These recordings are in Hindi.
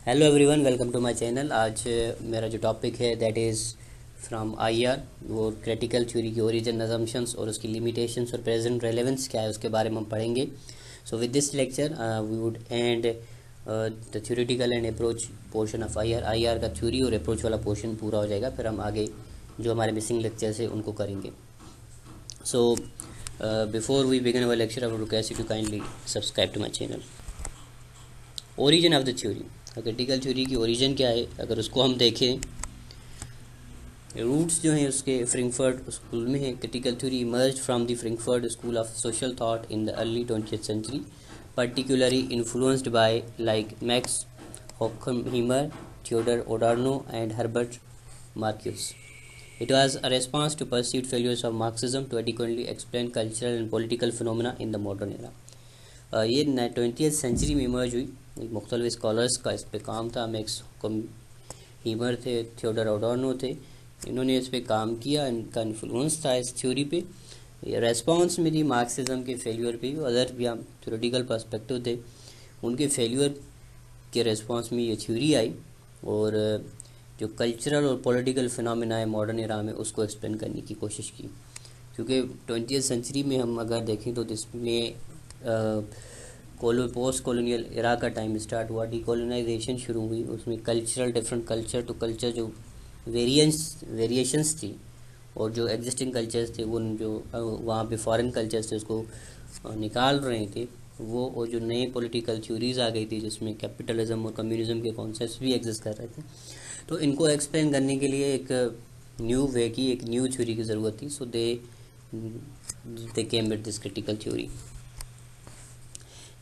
Hello everyone, welcome to my channel. आज मेरा जो टॉपिक है दैट इज़ फ्रॉम आईआर, वो क्रिटिकल थ्योरी की ओरिजिन, अजम्पशंस और उसकी लिमिटेशंस और प्रेजेंट रेलेवेंस क्या है उसके बारे में हम पढ़ेंगे। So with this lecture we would end the theoretical and approach portion of IR. IR का थ्योरी और अप्रोच वाला पोर्शन पूरा हो जाएगा, फिर हम आगे जो हमारे मिसिंग लेक्चर्स है उनको करेंगे। So before we begin our lecture I would request you to kindly subscribe to my channel. Origin of the theory, critical theory की ओरिजिन क्या है अगर उसको हम देखें, रूट्स जो हैं उसके फ्रैंकफर्ट स्कूल में है। Critical theory emerged from the Frankfurt school of social thought in the early 20th century, particularly influenced by like Max Horkheimer, Theodor Adorno and Herbert Marcuse. It was a response to perceived failures of Marxism to adequately explain cultural and political phenomena in the modern era. ये 20th सेंचुरी में इमर्ज हुई। मुख्तलिफ स्कॉलर्स का इस पे काम था। मैक्स हीमर थे, थियोडर ओडोर्नो थे, इन्होंने इस पे काम किया, इनका इन्फ्लुएंस था इस थ्योरी पे। ये रेस्पॉन्स में थी मार्क्सिज्म के फेल्यूर पे, अदर भी हम थ्योरेटिकल पर्सपेक्टिव थे, उनके फेल्यूर के रेस्पॉन्स में ये थ्योरी आई और जो कल्चरल और पॉलिटिकल फिनोमेना है मॉडर्न एरा में उसको एक्सप्लेन करने की कोशिश की। क्योंकि 20th सेंचुरी में हम अगर देखें तो इसमें पोस्ट कॉलोनियल एरा का टाइम स्टार्ट हुआ, डिकोलोनाइजेशन शुरू हुई, उसमें cultural different culture to culture जो वेरिएशंस थी और जो एग्जिस्टिंग कल्चर्स थे वो जो वहाँ पे फॉरेन कल्चर्स थे उसको निकाल रहे थे वो, और जो नए पॉलिटिकल थ्योरीज आ गई थी जिसमें कैपिटलिज्म और कम्युनिज्म के कॉन्सेप्ट्स भी एग्जिस्ट कर रहे थे, तो इनको एक्सप्लेन करने के लिए एक न्यू वे की, एक न्यू थ्योरी की ज़रूरत थी। So they came with this critical theory.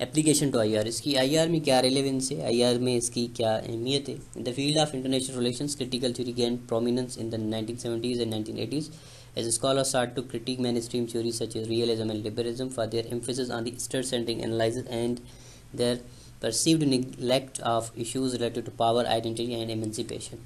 Application to IR, इसकी आईआर में क्या रेलेवेंस है, आईआर में इसकी क्या अहमियत है। In the field of international relations critical theory gain prominence in the 1970s and 1980s as scholars sought to critique mainstream theories such as realism and liberalism for their emphasis on the state-centric analysis and their perceived neglect of issues related to power, identity and emancipation।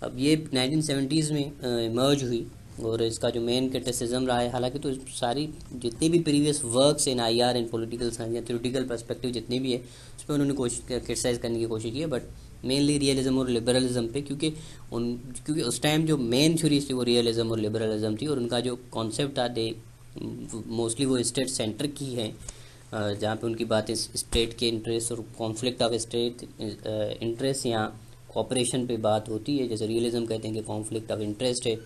अब ये 1970s में इमर्ज हुई और इसका जो मेन क्रिटिसिज्म रहा है, हालांकि तो सारी जितनी भी previous works in IR in political science या थ्योरेटिकल पर्सपेक्टिव जितनी भी है उस पर उन्होंने क्रिटिसाइज़ करने की कोशिश की है, बट मेनली रियलिज्म और लिबरलिज्म पे, क्योंकि उस टाइम जो मेन थ्योरीज थी वो रियलिज्म और लिबरलिज्म थी और उनका जो कॉन्सेप्ट था दे मोस्टली वो स्टेट सेंटर की है, जहाँ पे उनकी बातें स्टेट के इंटरेस्ट और कॉन्फ्लिक्ट ऑफ स्टेट इंटरेस्ट या कॉपरेशन पे बात होती है। जैसे रियलिज्म कहते हैं कि कॉन्फ्लिक्ट ऑफ इंटरेस्ट है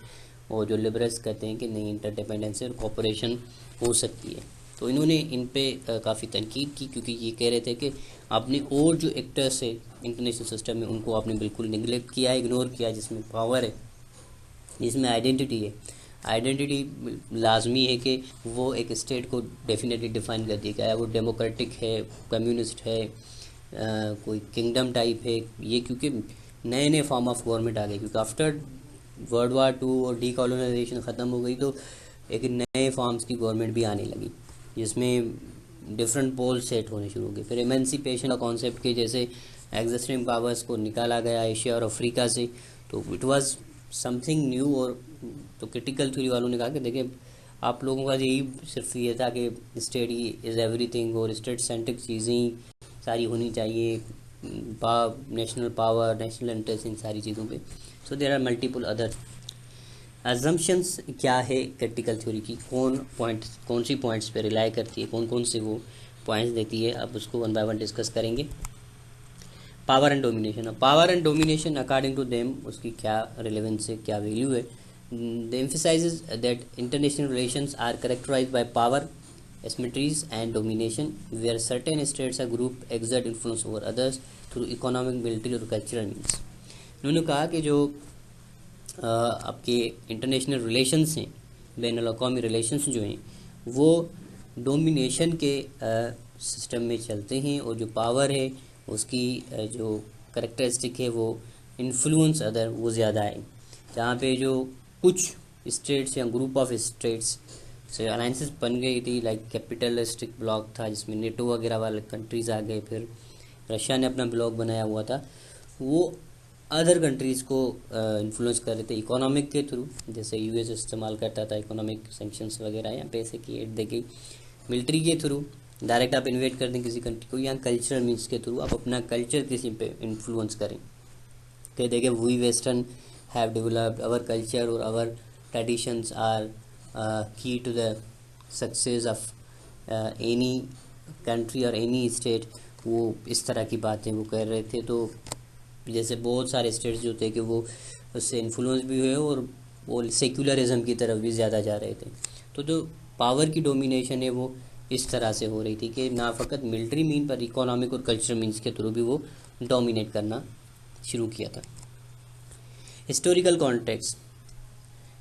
और जो लिबरल्स कहते हैं कि नहीं, इंटरडिपेंडेंस और कॉपरेशन हो सकती है। तो इन्होंने इन पे काफ़ी तनकीद की, क्योंकि ये कह रहे थे कि आपने और जो एक्टर्स है इंटरनेशनल सिस्टम में उनको आपने बिल्कुल निगलेक्ट किया, इग्नोर किया, जिसमें पावर है, जिसमें आइडेंटिटी है। आइडेंटिटी लाजमी है कि वो एक स्टेट को डेफिनेटली डिफाइन करती है, चाहे वो डेमोक्रेटिक है, कम्युनिस्ट है, कोई किंगडम टाइप है, ये क्योंकि नए नए फॉर्म ऑफ गवर्नमेंट आ गए, क्योंकि आफ्टर वर्ल्ड वार 2 और डीकोलोनाइजेशन ख़त्म हो गई तो एक नए फॉर्म्स की गवर्नमेंट भी आने लगी जिसमें डिफरेंट पोल सेट होने शुरू हो गए। फिर एमेंसिपेशन का कॉन्सेप्ट के जैसे एग्जिस्टिंग पावर्स को निकाला गया एशिया और अफ्रीका से, तो इट वाज समथिंग न्यू। और तो क्रिटिकल थ्योरी वालों ने कहा कि देखिए आप लोगों का यही सिर्फ ये था कि स्टेट इज़ एवरीथिंग और स्टेट सेंट्रिक चीज़ें सारी होनी चाहिए, नेशनल पावर, नेशनल इंटरेस्ट, इन सारी चीज़ों पे। So there are multiple other assumptions. क्या है क्रिटिकल थ्योरी की, कौन सी पॉइंट्स पे रिलाई करती है, कौन कौन से वो पॉइंट्स देती है, अब उसको वन बाय वन डिस्कस करेंगे। पावर एंड डोमिनेशन, अब power and domination according to them उसकी क्या रिलेवेंस है, क्या वैल्यू है। The emphasises that international relations are characterised by power, asymmetries and domination, where certain states or group exert influence over others through economic, military और cultural means। उन्होंने कहा कि जो आपके इंटरनेशनल रिलेशंस हैं, बैन अवी रिलेशंस जो हैं वो डोमिनेशन के सिस्टम में चलते हैं, और जो पावर है उसकी जो करेक्टरिस्टिक है वो इन्फ्लुएंस अदर वो ज़्यादा है। जहाँ पे जो कुछ स्टेट्स या ग्रुप ऑफ स्टेट्स से अलाइंसेस बन गई थी, लाइक कैपिटलिस्टिक ब्लॉक था जिसमें नेटो वगैरह वाले कंट्रीज़ आ गए, फिर रशिया ने अपना ब्लॉक बनाया हुआ था, वो अदर कंट्रीज़ को इन्फ्लुएंस कर रहे थे इकोनॉमिक के थ्रू। जैसे यूएस इस्तेमाल करता था इकोनॉमिक सैंक्शंस वगैरह या पैसे की एड देके, मिलिट्री के थ्रू, डायरेक्ट आप इन्वेट कर दें किसी कंट्री को, या कल्चरल मीन्स के थ्रू आप अपना कल्चर किसी पे इन्फ्लुएंस करें। कह दें कि we western have developed our culture और our traditions are key to the success of any country और एनी स्टेट, वो इस तरह की बातें वो कर रहे थे। तो जैसे बहुत सारे स्टेट्स जो थे कि वो उससे इन्फ्लुएंस भी हुए और वो सेक्युलरिज्म की तरफ भी ज़्यादा जा रहे थे। तो जो पावर की डोमिनेशन है वो इस तरह से हो रही थी कि ना फ़कत मिलिट्री मीन पर इकोनॉमिक और कल्चरल मीन्स के थ्रू भी वो डोमिनेट करना शुरू किया था। Historical context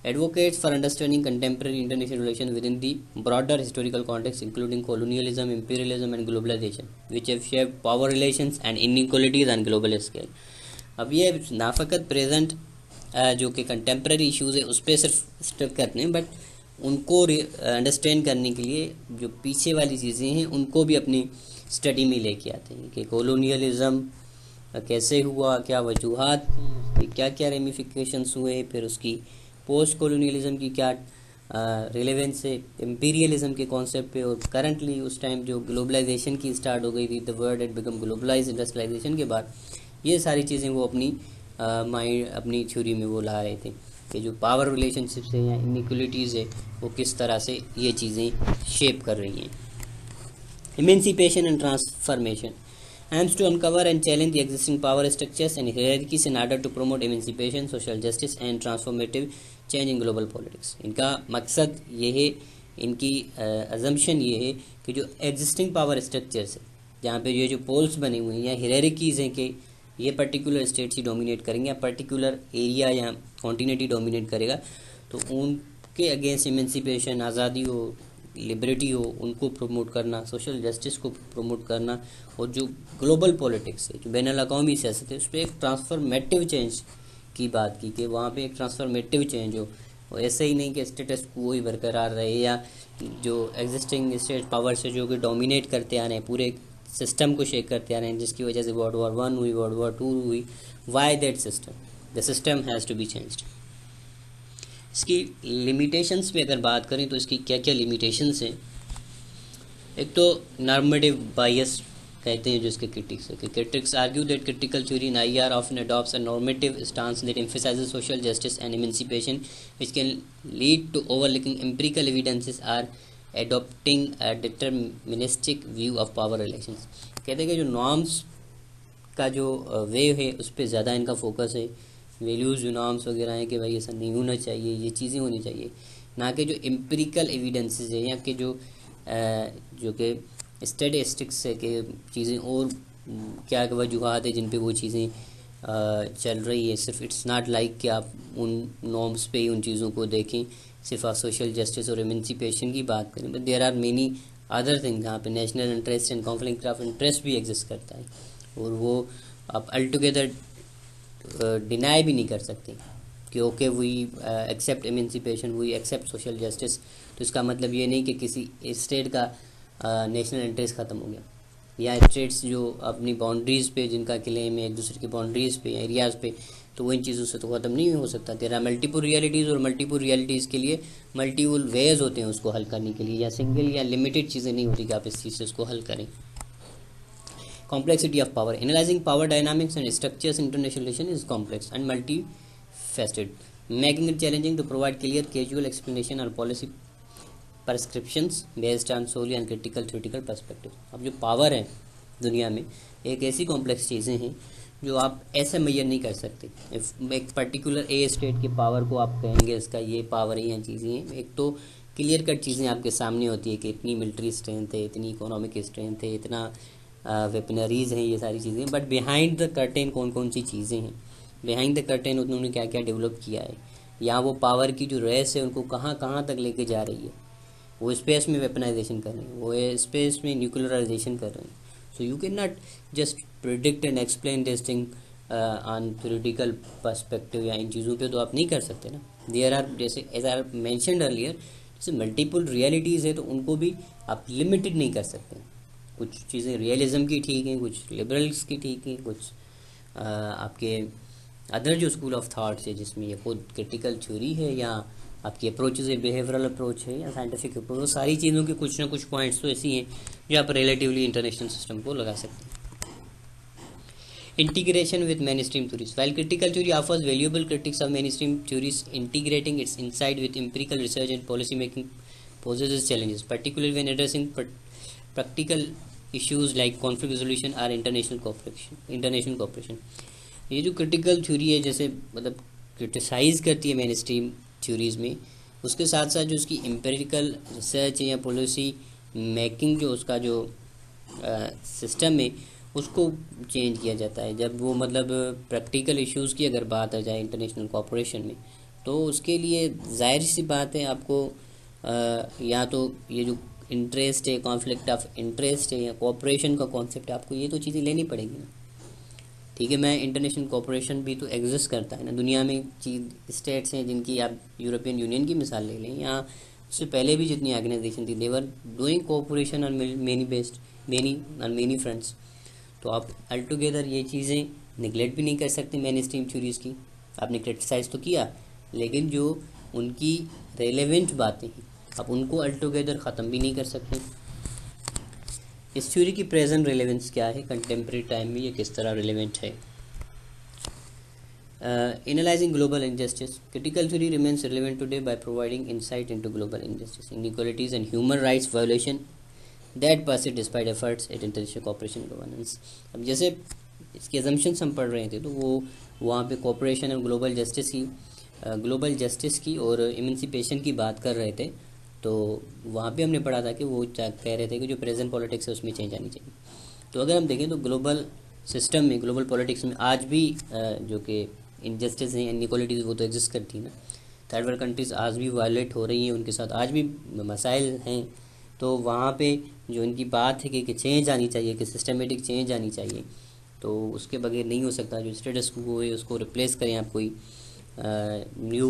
advocates for understanding contemporary international relations within the broader historical context including colonialism, imperialism and globalization which have shaped power relations and inequalities on global scale। अब ये ना फ़कत प्रेजेंट जो कि कंटेम्प्रेरी इश्यूज़ है उस पर सिर्फ स्टक करते हैं, बट उनको अंडरस्टैंड करने के लिए जो पीछे वाली चीज़ें हैं उनको भी अपनी स्टडी में लेके आते हैं कि कॉलोनियलिज़म कैसे हुआ, क्या वजूहात थी, उसके क्या क्या रेमिफिकेशंस हुए, फिर उसकी पोस्ट कॉलोनियलिज्म की क्या रिलेवेंस है इम्पीरियलिज्म के कॉन्सेप्ट पे, और करंटली उस टाइम जो ग्लोबलाइजेशन की स्टार्ट हो गई थी, the world had become globalise industrialisation के बाद ये सारी चीज़ें वो अपनी माइंड अपनी थ्योरी में वो ला रहे थे कि जो पावर रिलेशनशिप्स है या इनइक्वलिटीज़ है वो किस तरह से ये चीज़ें शेप कर रही हैं। Emancipation and transformation aims to uncover and challenge the existing power structures and hierarchies in order to promote emancipation, social justice and transformative change in global politics। इनका मकसद ये है, इनकी अजम्पशन ये है कि जो एग्जिस्टिंग पावर स्ट्रक्चर्स है, जहाँ पे ये जो पोल्स बने हुए हैं या हियरार्कीज़ हैं कि ये पर्टिकुलर स्टेट्स ही डोमिनेट करेंगे या पर्टिकुलर एरिया या कॉन्टिनेंट ही डोमिनेट करेगा, तो उनके अगेंस्ट इमेंसिपेशन, आज़ादी हो, लिबर्टी हो, उनको प्रमोट करना, सोशल जस्टिस को प्रमोट करना, और जो ग्लोबल पॉलिटिक्स है, जो बैनुल-अक़वामी सियासत है, उस पर एक ट्रांसफॉर्मेटिव चेंज की बात की कि वहाँ पे एक ट्रांसफॉर्मेटिव चेंज हो। और ऐसे ही नहीं कि स्टेटस को ही बरकरार रहे या जो एग्जिस्टिंग स्टेट पावर से जो कि डोमिनेट करते आ रहे हैं, पूरे सिस्टम को शेक करते आ रहे हैं, जिसकी वजह से वर्ल्ड वॉर 1 हुई, वर्ल्ड वॉर 2 हुई। Why that system, the system has to be changed. इसकी लिमिटेशंस पे अगर बात करें तो इसकी क्या क्या लिमिटेशंस हैं। एक तो नॉर्मेटिव बायस कहते हैं जो इसके क्रिटिक्स है कि critics argue that critical theory in IR often adopts a normative stance that emphasises social justice and emancipation which can lead to overlooking empirical evidences or adopting a deterministic view of power relations. कहते हैं कि जो नॉर्म्स का जो वे है उस पर ज़्यादा इनका फोकस है, वैल्यूज़ जो नॉर्म्स वगैरह हैं कि भाई ऐसा नहीं होना चाहिए, ये चीज़ें होनी चाहिए, ना कि जो एम्पिरिकल एविडेंसेस है या कि जो कि स्टैटिस्टिक्स है कि चीज़ें और क्या वजूहत है जिन पे वो चीज़ें चल रही है। सिर्फ इट्स नॉट लाइक कि आप उन नॉर्म्स पे ही उन चीज़ों को देखें, सिर्फ आप सोशल जस्टिस और एमेंसिपेशन की बात करें, but there are many other thing जहाँ पे national interest and conflict of interest भी एग्जिस्ट करता है, और वो आप अल्टुगेदर डिनाई भी नहीं कर सकते कि okay we accept emancipation, we accept social justice. तो इसका मतलब ये नहीं कि किसी स्टेट का नेशनल इंटरेस्ट ख़त्म हो गया, या स्टेट्स जो अपनी बाउंड्रीज़ पे जिनका क्लेम है एक दूसरे की बाउंड्रीज़ पे एरियाज़ पे, तो वो इन चीज़ों से तो ख़त्म नहीं हो सकता। तेरा मल्टीपल रियलिटीज़, और मल्टीपल रियलिटीज़ के लिए मल्टीपल वेज होते हैं उसको हल करने के लिए, या सिंगल या लिमिटेड चीज़ें नहीं होती कि आप इस चीज़ से उसको हल करें। Complexity of power. Analyzing power dynamics and structures in international relations is complex and multifaceted, making it challenging to provide clear, casual explanation or policy prescriptions based on solely on critical theoretical perspective। अब जो पावर है दुनिया में एक ऐसी कॉम्प्लेक्स चीज़ें हैं जो आप ऐसे मेजर नहीं कर सकते। एक पर्टिकुलर ए स्टेट के पावर को आप कहेंगे इसका ये पावर है या चीज़ें हैं, एक तो क्लियर कट चीज़ें आपके सामने होती है कि इतनी मिलिट्री स्ट्रेंथ है, इतनी इकोनॉमिक स्ट्रेंथ है, इतना वेपनरीज़ हैं, ये सारी चीज़ें, बट बिहाइंड द कर्टेन कौन कौन सी चीज़ें हैं, बिहाइंड द कर्टेन उन्होंने क्या क्या डेवलप किया है, या वो पावर की जो रेस है उनको कहाँ कहाँ तक लेके जा रही है। वो स्पेस में वेपनाइजेशन कर रहे हैं, वो स्पेस में न्यूक्लियराइजेशन कर रहे हैं। So you can not just predict and explain this thing on theoretical perspective, या इन चीज़ों पे तो आप नहीं कर सकते ना। देयर आर, जैसे एज आई मेंशन्ड अर्लियर, जैसे मल्टीपल रियलिटीज़ है तो उनको भी आप लिमिटेड नहीं कर सकते। कुछ चीज़ें रियलिज्म की ठीक हैं, कुछ लिबरल्स की ठीक हैं, कुछ आपके अदर जो स्कूल ऑफ थाट्स है जिसमें ये खुद क्रिटिकल थ्योरी है, या आपकी अप्रोचेज है, बिहेवियरल अप्रोच है, या साइंटिफिक अप्रोच, सारी चीज़ों के कुछ ना कुछ पॉइंट्स तो ऐसी हैं जो आप रिलेटिवली इंटरनेशनल सिस्टम को लगा सकते हैं। Integration with mainstream theories. While critical theory offers valuable critics of mainstream theories, integrating its insight with empirical research and policy making poses challenges, particularly when addressing practical issues like conflict resolution or international cooperation. ये जो क्रिटिकल थ्योरी है, जैसे मतलब क्रिटिसाइज करती है मेन स्ट्रीम थ्योरीज में, उसके साथ साथ जो उसकी एम्पेरिकल रिसर्च है या पॉलिसी मेकिंग जो उसका जो सिस्टम है उसको चेंज किया जाता है। जब वो मतलब प्रैक्टिकल इश्यूज़ की अगर बात आ जाए इंटरनेशनल कॉपरेशन में, तो उसके लिए जाहिर सी बात है आपको या तो ये जो इंटरेस्ट है, कॉन्फ्लिक्ट ऑफ इंटरेस्ट है या कॉपरेशन का कॉन्सेप्ट है, आपको ये तो चीज़ें लेनी पड़ेगी ना। ठीक है, मैं इंटरनेशनल कॉपरेशन भी तो एग्जिस्ट करता है ना दुनिया में। चीज स्टेट्स हैं जिनकी आप यूरोपियन यूनियन की मिसाल ले लें, या उससे पहले भी जितनी ऑर्गेनाइजेशन थी, they were doing cooperation on many fronts. तो आप अल टुगेदर ये चीज़ें निगलेक्ट भी नहीं कर सकते मेन स्ट्रीम थ्योरीज़ की। आपने क्रिटिसाइज तो किया, लेकिन जो उनकी रेलेवेंट बातें हैं आप उनको अल टुगेदर ख़त्म भी नहीं कर सकते। इस थ्योरी की प्रेजेंट रेलेवेंस क्या है कंटेम्प्रेरी टाइम में, ये किस तरह रेलेवेंट है। Analysing global injustice, critical theory remains relevant today by providing insight into global injustice, inequalities and human rights violation that persist despite efforts at international cooperation governance। अब जैसे इसके assumptions हम पढ़ रहे थे, तो वो वहाँ पे कॉपरेशन और ग्लोबल जस्टिस की और इमेंसिपेशन की बात कर रहे थे। तो वहाँ पे हमने पढ़ा था कि वो कह रहे थे कि जो प्रेजेंट पॉलिटिक्स है उसमें चेंज आनी चाहिए। तो अगर हम देखें तो ग्लोबल सिस्टम में, ग्लोबल पॉलिटिक्स में आज भी जो कि इनजस्टिस हैं, इनइक्वालिटीज़, वो तो एग्जिस्ट करती है ना। थर्ड वर्ल्ड कंट्रीज़ आज भी वायलेट हो रही हैं, उनके साथ आज भी मसाइल हैं। तो वहाँ पे जो इनकी बात है कि चेंज आनी चाहिए, कि सिस्टमेटिक चेंज आनी चाहिए, तो उसके बगैर नहीं हो सकता। जो स्टेटस को है उसको रिप्लेस करें आप कोई न्यू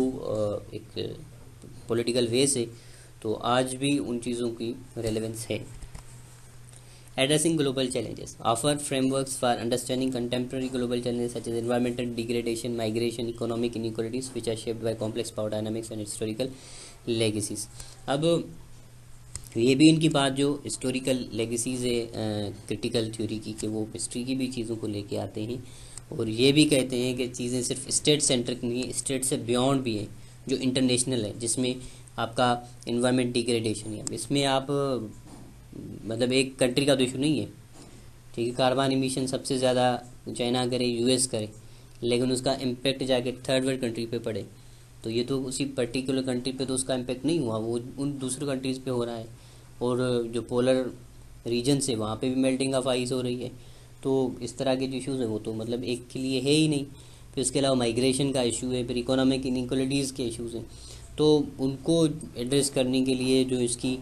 एक पॉलिटिकल वे से, तो आज भी उन चीज़ों की रेलेवेंस है। Addressing global challenges, offer frameworks for understanding contemporary global challenges such as environmental degradation, migration, economic inequalities which are shaped by complex power dynamics and historical legacies. अब ये भी इनकी बात जो हिस्टोरिकल लेगेसीज है क्रिटिकल थ्योरी की, कि वो हिस्ट्री की भी चीज़ों को लेके आते हैं, और ये भी कहते हैं कि चीज़ें सिर्फ स्टेट सेंट्रिक नहीं है, स्टेट से बियॉन्ड भी है, जो इंटरनेशनल है, जिसमें आपका इन्वायरमेंट डिग्रेडेशन है। इसमें आप मतलब एक कंट्री का तो इशू नहीं है, ठीक है, कार्बन एमिशन सबसे ज़्यादा चाइना करे, यूएस करे, लेकिन उसका इम्पेक्ट जाके थर्ड वर्ल्ड कंट्री पे पड़े, तो ये तो उसी पर्टिकुलर कंट्री पे तो उसका इम्पेक्ट नहीं हुआ, वो उन दूसरे कंट्रीज़ पे हो रहा है। और जो पोलर रीजन से वहाँ पे भी मेल्टिंग ऑफ आइस हो रही है। तो इस तरह के जो इश्यूज़ हैं वो तो मतलब एक के लिए है ही नहीं। फिर इसके अलावा माइग्रेशन का इशू है, फिर इकोनॉमिक इनइक्वालिटीज़ के इश्यूज़ हैं, तो उनको एड्रेस करने के लिए जो इसकी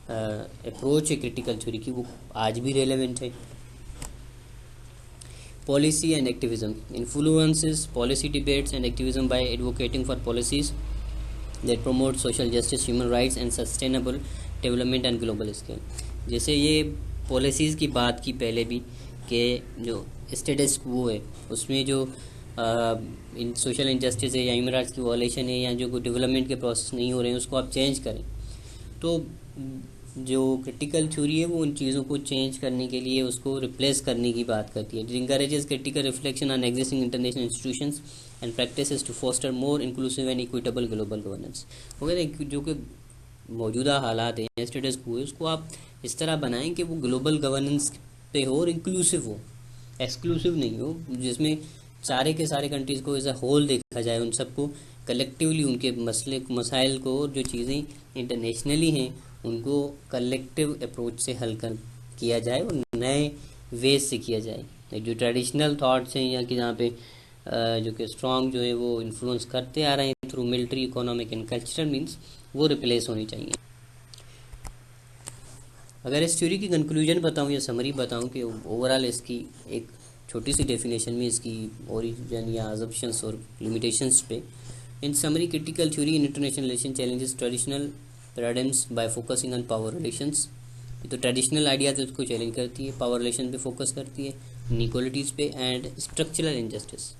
अप्रोच है क्रिटिकल थ्योरी की, वो आज भी रेलेवेंट है। Policy and activism, influences policy debates and activism by advocating for policies that promote social justice, human rights and sustainable development and global scale. जैसे ये पॉलिसीज़ की बात की पहले भी, कि जो स्टेटस वो है उसमें जो इन सोशल इनजस्टिस है या ह्यूमन राइट्स की वायलेशन है या जो डेवलपमेंट के प्रोसेस नहीं हो रहे हैं उसको आप चेंज करें। तो जो क्रिटिकल थ्योरी है वो उन चीज़ों को चेंज करने के लिए, उसको रिप्लेस करने की बात करती है। It encourages critical reflection on existing international institutions and practices to foster more inclusive and equitable global governance. वगैरह जो कि मौजूदा हालात हैं, स्टेटस को है, उसको आप इस तरह बनाएं कि वो ग्लोबल गवर्नेंस पे हो और इंक्लूसिव हो, एक्सक्लूसिव नहीं हो, जिसमें सारे के सारे कंट्रीज़ को एज अ होल देखा जाए, उन सबको कलेक्टिवली उनके मसाइल को, जो चीज़ें इंटरनेशनली हैं उनको कलेक्टिव अप्रोच से हल किया जाए और नए वेज से किया जाए। जो ट्रेडिशनल थाट्स हैं या कि जहाँ पे जो कि स्ट्रॉन्ग जो है वो इन्फ्लुएंस करते आ रहे हैं through military, economic and cultural means, वो रिप्लेस होनी चाहिए। अगर इस थ्योरी की कंक्लूजन बताऊं या समरी बताऊं कि ओवरऑल इसकी एक छोटी सी डेफिनेशन में इसकी ओरिजिन या अजम्पशंस और लिमिटेशंस पे, इन summary critical theory in international relation challenges traditional paradigms bye focusing on power relations. ये तो ट्रेडिशनल आइडियाज उसको चैलेंज करती है, पावर रिलेशन पे फोकस करती है, इनइक्वालिटीज़ पे and structural injustice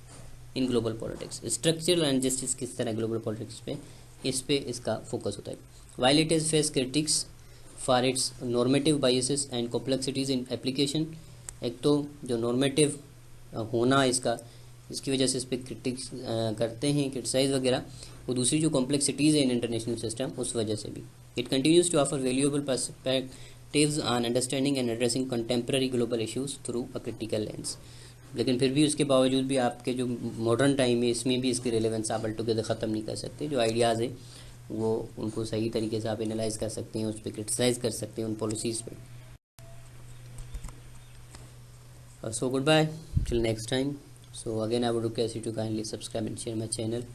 in global politics. Structural injustice किस तरह ग्लोबल पॉलिटिक्स पे, इस पे इसका फोकस होता है। While it is face critics for its normative biases and complexities in application. एक तो जो नॉर्मेटिव होना इसका, इसकी वजह से इस पर क्रिटिक्स करते हैं, क्रिटिसाइज वगैरह, वो दूसरी जो कॉम्प्लेक्सिटीज़ है इन इंटरनेशनल सिस्टम उस वजह से भी। It continues to offer valuable perspectives on understanding and addressing contemporary global issues through a critical lens. लेकिन फिर भी उसके बावजूद भी आपके जो मॉडर्न टाइम है इसमें भी इसकी रेलेवेंस आप अल्टुगेदर ख़त्म नहीं कर सकते। जो आइडियाज़ है वो उनको सही तरीके से आप एनालाइज कर सकते हैं, उस पर क्रिटिसाइज़ कर सकते हैं, उन पॉलिसीज़ पे। So goodbye till next time. So again I would request you to kindly subscribe and share my channel.